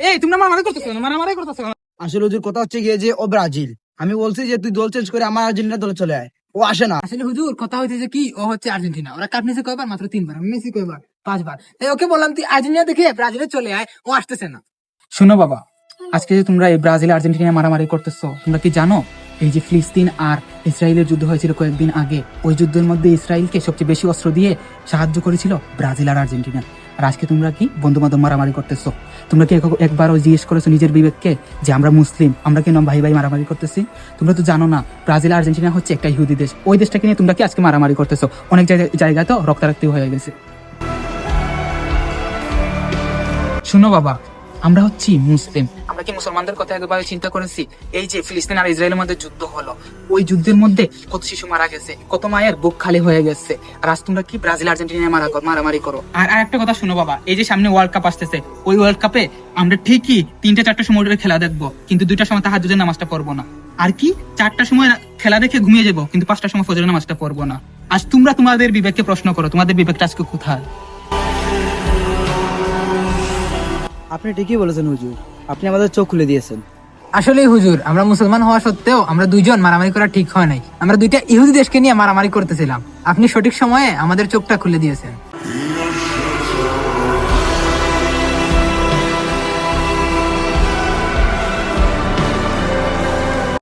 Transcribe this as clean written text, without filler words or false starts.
এই তোমরা মারামারি করতেছো না, মারামারি করতেছো না। আসলে হুজুর কথা হচ্ছে গিয়ে যে ও ব্রাজিল, আমি বলছি যে তুই দল চেঞ্জ করে আমার আর্জেন্টিনা দলে চলে আয়, ও আসে না। আসলে হুজুর কথা হইতেছে কি, ও হচ্ছে আর্জেন্টিনা, ওরা কাপ নিয়েছে কয়বার? মাত্র 3 বার। আমি মেসি কয়বার? 5 বার। তাই ওকে বললাম তুই আর্জেন্টিনা দেখে ব্রাজিলে চলে আয়, ও আসতেছে না। শোনো বাবা, আজকে যে তোমরা এই ব্রাজিল আর্জেন্টিনা মারামারি করতেছো, তোমরা কি জানো এই যে ফিলিস্তিন আর ইসরায়েলের যুদ্ধ হয়েছিল কয়েকদিন আগে, ওই যুদ্ধের মধ্যে ইসরায়েলকে সবচেয়ে বেশি অস্ত্র দিয়ে সাহায্য করেছিল ব্রাজিল আর আর্জেন্টিনা। আর আজকে তোমরা কি বন্ধু বান্ধব মারামারি করতেছো? তোমরা কি একবারও জিজ্ঞেস করেছো নিজের বিবেককে যে আমরা মুসলিম, আমরা কেন ভাই ভাই মারামারি করতেছি? তোমরা তো জানো না ব্রাজিল আর্জেন্টিনা হচ্ছে একটা ইহুদি দেশ, ওই দেশটাকে নিয়ে তোমরা কি আজকে মারামারি করতেছো? অনেক জায়গায় তো রক্তারক্তি হয়ে গেছে। শুনো বাবা, আমরা হচ্ছি মুসলিম, আমরা কি মুসলমানদের কথা একবারে চিন্তা করেছি? এই যে ফিলিস্তিন আর ইসরায়েলের মধ্যে যুদ্ধ হলো, ওই যুদ্ধের মধ্যে কত শিশু মারা গেছে, কত মায়ের বুক খালি হয়ে গেছে। আর আজ তোমরা কি ব্রাজিল আর্জেন্টিনা মারামারি করো? আর একটা কথা শুনো বাবা, এই যে সামনে ওয়ার্ল্ড কাপ আসতেছে, ওই ওয়ার্ল্ড কাপে আমরা ঠিকই 3-4টার সময় খেলা দেখবো, কিন্তু 2টার সময় তাহাজ্জুদের নামাজটা পড়বো না। আর কি 4টার সময় খেলা দেখে ঘুমিয়ে যাবো, কিন্তু 5টার সময় ফজরের নামাজটা পড়বো না। আজ তোমরা তোমাদের বিবেককে প্রশ্ন করো, তোমাদের বিবেকটা আজকে কোথায়? আপনি ঠিকই বলেছেন হুজুর, আপনি আমাদের চোখ খুলে দিয়েছেন। আসলে হুজুর, আমরা মুসলমান হওয়া সত্ত্বেও আমরা দুইজন মারামারি করা ঠিক হয় নাই, আমরা দুইটা ইহুদি দেশকে নিয়ে মারামারি করতেছিলাম। আপনি সঠিক সময়ে আমাদের চোখটা খুলে দিয়েছেন।